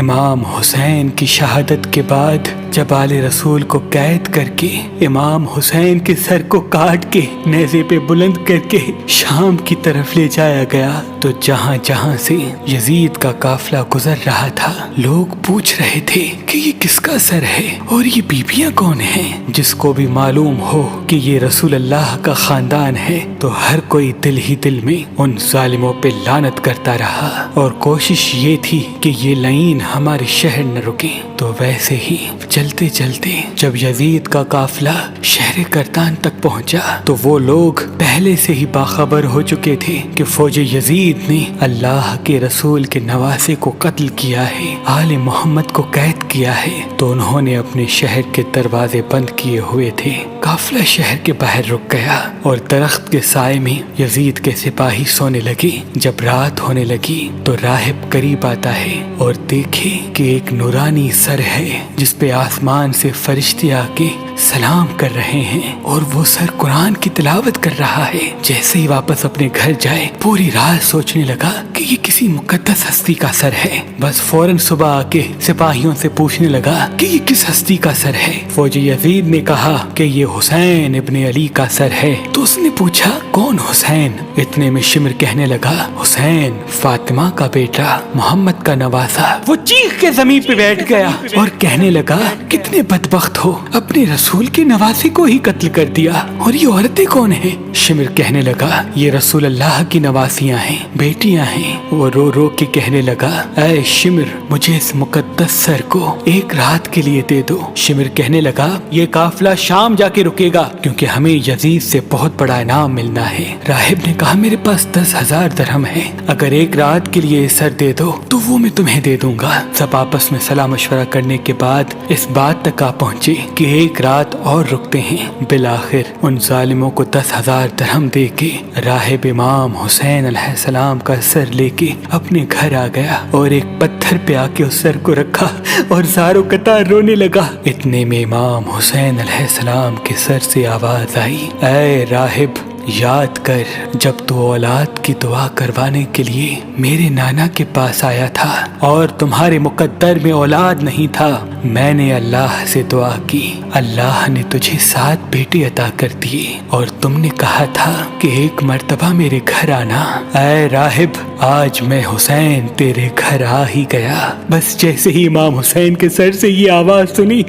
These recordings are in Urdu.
امام حسین کی شہادت کے بعد جب آل رسول کو قید کر کے امام حسین کے سر کو کاٹ کے نیزے پہ بلند کر کے شام کی طرف لے جایا گیا تو جہاں جہاں سے یزید کا قافلہ گزر رہا تھا لوگ پوچھ رہے تھے کہ یہ کس کا سر ہے اور یہ بیبیاں کون ہیں۔ جس کو بھی معلوم ہو کہ یہ رسول اللہ کا خاندان ہے تو ہر کوئی دل ہی دل میں ان ظالموں پہ لعنت کرتا رہا اور کوشش یہ تھی کہ یہ لعین ہمارے شہر نہ رکے۔ تو ویسے ہی چلتے چلتے جب یزید کا قافلہ شہر کرتان تک پہنچا تو وہ لوگ پہلے سے ہی باخبر ہو چکے تھے کہ فوج یزید نے اللہ کے رسول کے نواسے کو قتل کیا ہے، آل محمد کو قید کیا ہے، تو انہوں نے اپنے شہر کے دروازے بند کیے ہوئے تھے۔ قافلہ شہر کے باہر رک گیا اور درخت کے سائے میں یزید کے سپاہی سونے لگے۔ جب رات ہونے لگی تو راہب قریب آتا ہے اور دیکھے کہ ایک نورانی سر ہے جس پہ آسمان سے فرشتے آ کے سلام کر رہے ہیں اور وہ سر قرآن کی تلاوت کر رہا ہے۔ جیسے ہی واپس اپنے گھر جائے پوری رات سوچنے لگا کہ یہ کسی مقدس ہستی کا سر ہے۔ بس فوراً صبح آ کے سپاہیوں سے پوچھنے لگا کہ یہ کس ہستی کا سر ہے۔ فوج یزید نے کہا کہ یہ حسین ابن علی کا سر ہے۔ تو اس نے پوچھا کون حسین؟ اتنے میں شمر کہنے لگا حسین فاطمہ کا بیٹا، محمد کا نواسا۔ وہ چیخ کے زمین پہ بیٹھ گیا اور کہنے لگا کتنے بدبخت ہو، اپنے رسول کے نواسے کو ہی قتل کر دیا، اور یہ عورتیں کون ہیں؟ شمر کہنے لگا یہ رسول اللہ کی نواسیاں ہیں، بیٹیاں ہیں۔ وہ رو رو کے کہنے لگا اے شمر مجھے اس مقدس سر کو ایک رات کے لیے دے دو۔ شمر کہنے لگا یہ قافلہ شام جا کے رکے گا کیونکہ ہمیں یزید سے بہت بڑا انعام ملنا ہے۔ راہب نے کہا میرے پاس 10,000 درہم ہے، اگر ایک رات کے لیے سر دے دو تو وہ میں تمہیں دے دوں گا۔ سب آپس میں صلاح مشورہ کرنے کے بعد اس بات تک آ پہنچے کہ ایک رات اور رکتے ہیں۔ بالآخر ان ظالموں کو 10,000 درہم دے کے راہب امام حسین علیہ السلام کا سر لے کے اپنے گھر آ گیا اور ایک پتھر پہ آ کے اس سر کو رکھا اور زاروں قطار رونے لگا۔ اتنے میں امام حسین علیہ السلام کے سر سے آواز آئی اے راہب یاد کر جب تو اولاد کی دعا کروانے کے لیے میرے نانا کے پاس آیا تھا اور تمہارے مقدر میں اولاد نہیں تھا، میں نے اللہ سے دعا کی، اللہ نے تجھے 7 بیٹے عطا کر دیے اور تم نے کہا تھا کہ ایک مرتبہ میرے گھر آنا۔ اے راہب آج میں حسین تیرے گھر آ ہی گیا۔ بس جیسے ہی امام حسین کے سر سے یہ آواز سنی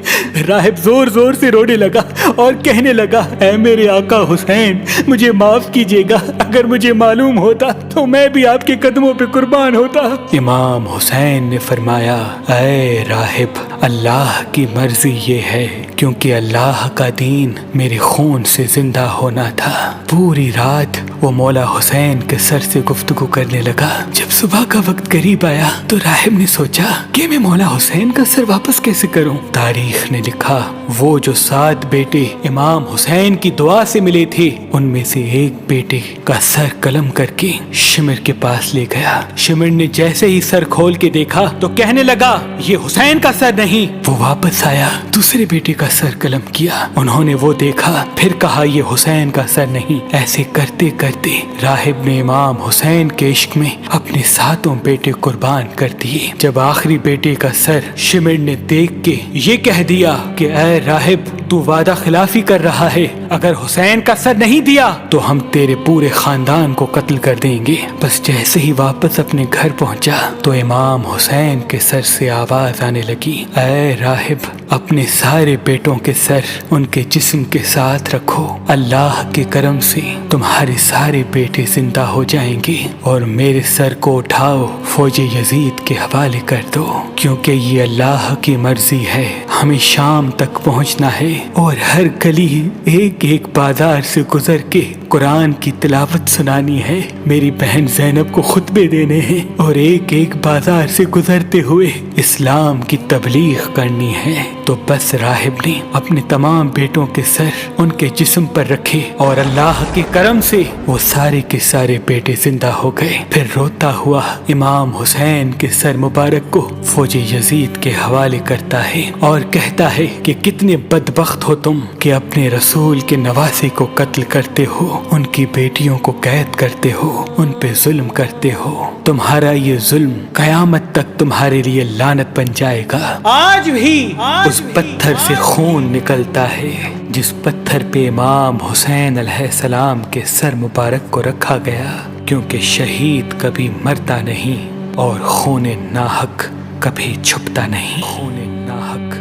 راہب زور زور سے رونے لگا اور کہنے لگا اے میرے آقا حسین مجھے معاف کیجیے گا، اگر مجھے معلوم ہوتا تو میں بھی آپ کے قدموں پہ قربان ہوتا۔ امام حسین نے فرمایا اے راہب اللہ کی مرضی یہ ہے کیونکہ اللہ کا دین میرے خون سے زندہ ہونا تھا۔ پوری رات وہ مولا حسین کے سر سے گفتگو کرنے لگا۔ جب صبح کا وقت قریب آیا تو راہب نے سوچا کہ میں مولا حسین کا سر واپس کیسے کروں۔ تاریخ نے لکھا وہ جو 7 بیٹے امام حسین کی دعا سے ملے تھے ان میں سے ایک بیٹے کا سر قلم کر کے شمر کے پاس لے گیا۔ شمر نے جیسے ہی سر کھول کے دیکھا تو کہنے لگا یہ حسین کا سر نہیں۔ وہ واپس آیا، دوسرے بیٹے کا سر قلم کیا، انہوں نے وہ دیکھا، پھر کہا یہ حسین کا سر نہیں۔ ایسے کرتے کرتے راہب نے امام حسین کے عشق میں اپنے 7 بیٹے قربان کر دیے۔ جب آخری بیٹے کا سر شمر نے دیکھ کے یہ کہہ دیا کہ اے راہب تو وعدہ خلافی کر رہا ہے، اگر حسین کا سر نہیں دیا تو ہم تیرے پورے خاندان کو قتل کر دیں گے۔ بس جیسے ہی واپس اپنے گھر پہنچا تو امام حسین کے سر سے آواز آنے لگی اے راہب اپنے سارے بیٹوں کے سر ان کے جسم کے ساتھ رکھو، اللہ کے کرم سے تمہارے سارے بیٹے زندہ ہو جائیں گے، اور میرے سر کو اٹھاؤ فوج یزید کے حوالے کر دو، کیونکہ یہ اللہ کی مرضی ہے، ہمیں شام تک پہنچنا ہے اور ہر گلی ایک ایک بازار سے گزر کے قرآن کی تلاوت سنانی ہے، میری بہن زینب کو خطبے دینے ہیں اور ایک ایک بازار سے گزرتے ہوئے اسلام کی تبلیغ کرنی ہے۔ تو بس راہب نے اپنے تمام بیٹوں کے سر ان کے جسم پر رکھے اور اللہ کے کرم سے وہ سارے کے سارے بیٹے زندہ ہو گئے۔ پھر روتا ہوا امام حسین کے سر مبارک کو فوج یزید کے حوالے کرتا ہے اور کہتا ہے کہ کتنے بدبخت ہو تم کہ اپنے رسول کے نواسے کو قتل کرتے ہو، ان کی بیٹیوں کو قید کرتے ہو، ان پہ ظلم کرتے ہو، تمہارا یہ ظلم قیامت تک تمہارے لیے لعنت بن جائے گا۔ آج بھی اس پتھر سے خون نکلتا ہے جس پتھر پہ امام حسین علیہ السلام کے سر مبارک کو رکھا گیا، کیونکہ شہید کبھی مرتا نہیں اور خون ناحق کبھی چھپتا نہیں۔ خون ناحق